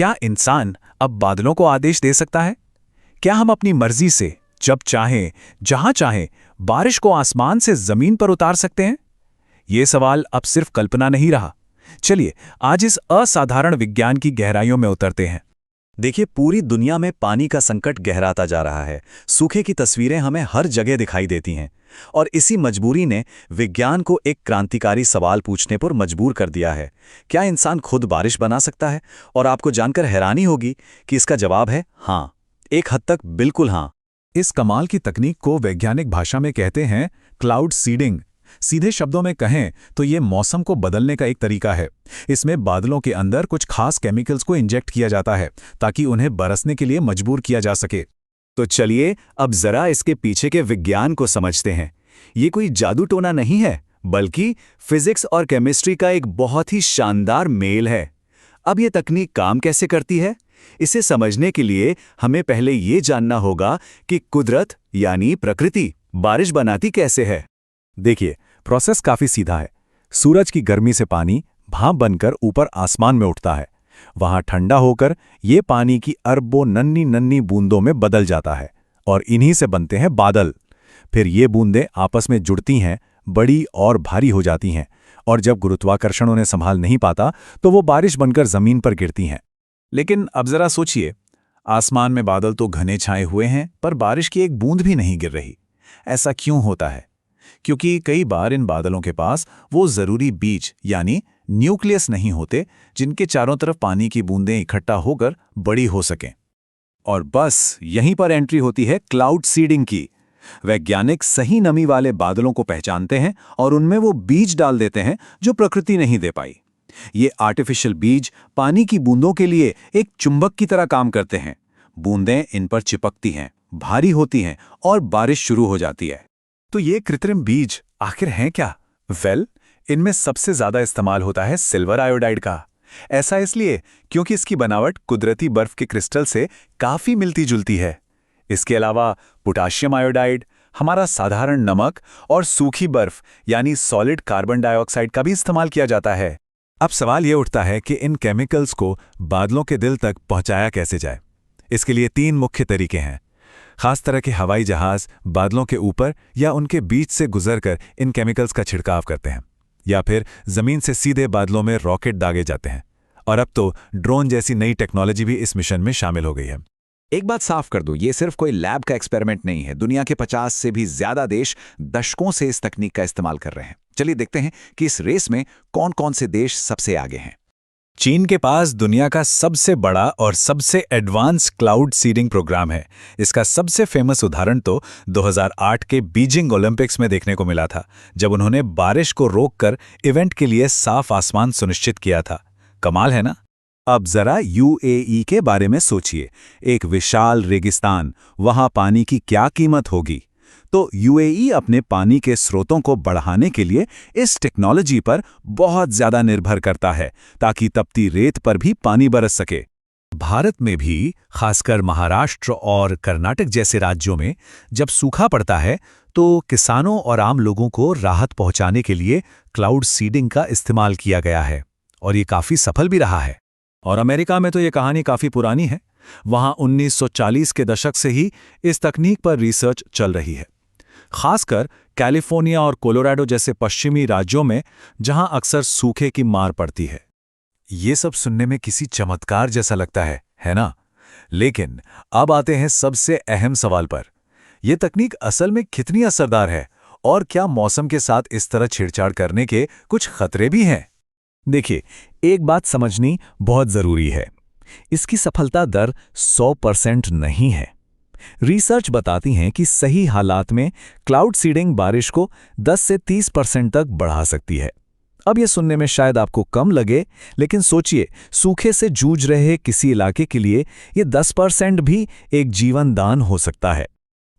क्या इंसान अब बादलों को आदेश दे सकता है? क्या हम अपनी मर्जी से जब चाहें, जहां चाहें, बारिश को आसमान से जमीन पर उतार सकते हैं? ये सवाल अब सिर्फ कल्पना नहीं रहा। चलिए आज इस असाधारण विज्ञान की गहराइयों में उतरते हैं। देखिए, पूरी दुनिया में पानी का संकट गहराता जा रहा है। सूखे की तस्वीरें हमें हर जगह दिखाई देती हैं और इसी मजबूरी ने विज्ञान को एक क्रांतिकारी सवाल पूछने पर मजबूर कर दिया है। क्या इंसान खुद बारिश बना सकता है? और आपको जानकर हैरानी होगी कि इसका जवाब है हाँ, एक हद तक बिल्कुल हाँ। इस कमाल की तकनीक को वैज्ञानिक भाषा में कहते हैं क्लाउड सीडिंग। सीधे शब्दों में कहें तो ये मौसम को बदलने का एक तरीका है। इसमें बादलों के अंदर कुछ खास केमिकल्स को इंजेक्ट किया जाता है ताकि उन्हें बरसने के लिए मजबूर किया जा सके। तो चलिए अब जरा इसके पीछे के विज्ञान को समझते हैं। ये कोई जादू टोना नहीं है, बल्कि फिजिक्स और केमिस्ट्री का एक बहुत ही शानदार मेल है। अब ये तकनीक काम कैसे करती है, इसे समझने के लिए हमें पहले ये जानना होगा कि कुदरत यानी प्रकृति बारिश बनाती कैसे है। देखिए, प्रोसेस काफी सीधा है। सूरज की गर्मी से पानी भाप बनकर ऊपर आसमान में उठता है। वहां ठंडा होकर ये पानी की अरबों नन्ही नन्ही बूंदों में बदल जाता है और इन्हीं से बनते हैं बादल। फिर ये बूंदें आपस में जुड़ती हैं, बड़ी और भारी हो जाती हैं, और जब गुरुत्वाकर्षण उन्हें संभाल नहीं पाता तो वो बारिश बनकर जमीन पर गिरती हैं। लेकिन अब जरा सोचिए, आसमान में बादल तो घने छाए हुए हैं, पर बारिश की एक बूंद भी नहीं गिर रही। ऐसा क्यों होता है? क्योंकि कई बार इन बादलों के पास वो जरूरी बीज यानी न्यूक्लियस नहीं होते जिनके चारों तरफ पानी की बूंदें इकट्ठा होकर बड़ी हो सकें। और बस यहीं पर एंट्री होती है क्लाउड सीडिंग की। वैज्ञानिक सही नमी वाले बादलों को पहचानते हैं और उनमें वो बीज डाल देते हैं जो प्रकृति नहीं दे पाई। ये आर्टिफिशियल बीज पानी की बूंदों के लिए एक चुंबक की तरह काम करते हैं। बूंदें इन पर चिपकती हैं, भारी होती हैं और बारिश शुरू हो जाती है। तो ये कृत्रिम बीज आखिर हैं क्या? इनमें सबसे ज्यादा इस्तेमाल होता है सिल्वर आयोडाइड का। ऐसा इसलिए क्योंकि इसकी बनावट कुदरती बर्फ के क्रिस्टल से काफी मिलती जुलती है। इसके अलावा पोटाशियम आयोडाइड, हमारा साधारण नमक और सूखी बर्फ यानी सॉलिड कार्बन डाइऑक्साइड का भी इस्तेमाल किया जाता है। अब सवाल यह उठता है कि इन केमिकल्स को बादलों के दिल तक पहुंचाया कैसे जाए। इसके लिए 3 मुख्य तरीके हैं। खास तरह के हवाई जहाज बादलों के ऊपर या उनके बीच से गुजरकर इन केमिकल्स का छिड़काव करते हैं, या फिर जमीन से सीधे बादलों में रॉकेट दागे जाते हैं। और अब तो ड्रोन जैसी नई टेक्नोलॉजी भी इस मिशन में शामिल हो गई है। एक बात साफ कर दूं, ये सिर्फ कोई लैब का एक्सपेरिमेंट नहीं है। दुनिया के 50 से भी ज्यादा देश दशकों से इस तकनीक का इस्तेमाल कर रहे हैं। चलिए देखते हैं कि इस रेस में कौन कौन से देश सबसे आगे हैं। चीन के पास दुनिया का सबसे बड़ा और सबसे एडवांस क्लाउड सीडिंग प्रोग्राम है। इसका सबसे फेमस उदाहरण तो 2008 के बीजिंग ओलंपिक्स में देखने को मिला था, जब उन्होंने बारिश को रोककर इवेंट के लिए साफ आसमान सुनिश्चित किया था। कमाल है ना? अब जरा यूएई के बारे में सोचिए। एक विशाल रेगिस्तान, वहां पानी की क्या कीमत होगी? तो यूएई अपने पानी के स्रोतों को बढ़ाने के लिए इस टेक्नोलॉजी पर बहुत ज्यादा निर्भर करता है ताकि तपती रेत पर भी पानी बरस सके। भारत में भी, खासकर महाराष्ट्र और कर्नाटक जैसे राज्यों में, जब सूखा पड़ता है तो किसानों और आम लोगों को राहत पहुंचाने के लिए क्लाउड सीडिंग का इस्तेमाल किया गया है, और ये काफी सफल भी रहा है। और अमेरिका में तो ये कहानी काफी पुरानी है। वहां 1940 के दशक से ही इस तकनीक पर रिसर्च चल रही है, खासकर कैलिफोर्निया और कोलोराडो जैसे पश्चिमी राज्यों में, जहां अक्सर सूखे की मार पड़ती है। ये सब सुनने में किसी चमत्कार जैसा लगता है ना? लेकिन अब आते हैं सबसे अहम सवाल पर। यह तकनीक असल में कितनी असरदार है, और क्या मौसम के साथ इस तरह छेड़छाड़ करने के कुछ खतरे भी हैं? देखिए, एक बात समझनी बहुत जरूरी है। इसकी सफलता दर 100% नहीं है। रिसर्च बताती हैं कि सही हालात में क्लाउड सीडिंग बारिश को 10 से 30% तक बढ़ा सकती है। अब यह सुनने में शायद आपको कम लगे, लेकिन सोचिए, सूखे से जूझ रहे किसी इलाके के लिए यह 10% भी एक जीवन दान हो सकता है।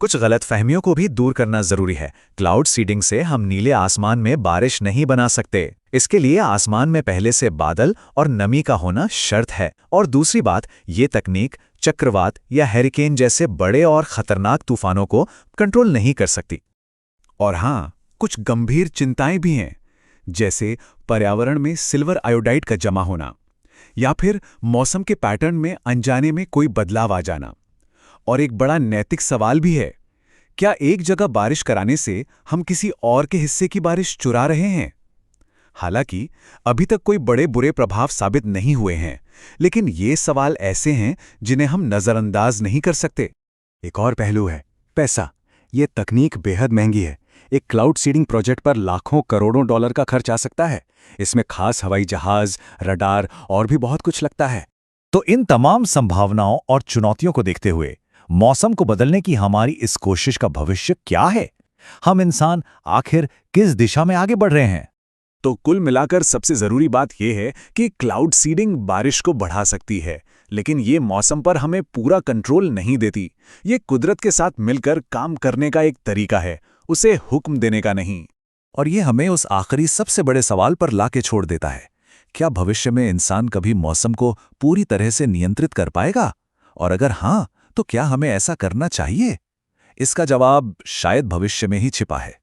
कुछ गलतफहमियों को भी दूर करना जरूरी है। क्लाउड सीडिंग से हम नीले आसमान में बारिश नहीं बना सकते। इसके लिए आसमान में पहले से बादल और नमी का होना शर्त है। और दूसरी बात, ये तकनीक चक्रवात या हैरिकेन जैसे बड़े और खतरनाक तूफानों को कंट्रोल नहीं कर सकती। और हाँ, कुछ गंभीर चिंताएं भी हैं, जैसे पर्यावरण में सिल्वर आयोडाइड का जमा होना। या फिर मौसम के पैटर्न में अनजाने में कोई बदलाव आ जाना। और एक बड़ा नैतिक सवाल भी है, क्या एक जगह बारिश कराने से हम किसी और के हिस्से की बारिश चुरा रहे हैं? हालांकि अभी तक कोई बड़े बुरे प्रभाव साबित नहीं हुए हैं, लेकिन ये सवाल ऐसे हैं जिन्हें हम नज़रअंदाज नहीं कर सकते। एक और पहलू है पैसा। ये तकनीक बेहद महंगी है। एक क्लाउड सीडिंग प्रोजेक्ट पर लाखों करोड़ों डॉलर का खर्च आ सकता है। इसमें खास हवाई जहाज, रडार और भी बहुत कुछ लगता है। तो इन तमाम संभावनाओं और चुनौतियों को देखते हुए मौसम को बदलने की हमारी इस कोशिश का भविष्य क्या है? हम इंसान आखिर किस दिशा में आगे बढ़ रहे हैं? तो कुल मिलाकर सबसे जरूरी बात यह है कि क्लाउड सीडिंग बारिश को बढ़ा सकती है, लेकिन ये मौसम पर हमें पूरा कंट्रोल नहीं देती। ये कुदरत के साथ मिलकर काम करने का एक तरीका है, उसे हुक्म देने का नहीं। और ये हमें उस आखिरी सबसे बड़े सवाल पर लाके छोड़ देता है, क्या भविष्य में इंसान कभी मौसम को पूरी तरह से नियंत्रित कर पाएगा? और अगर हाँ, तो क्या हमें ऐसा करना चाहिए? इसका जवाब शायद भविष्य में ही छिपा है।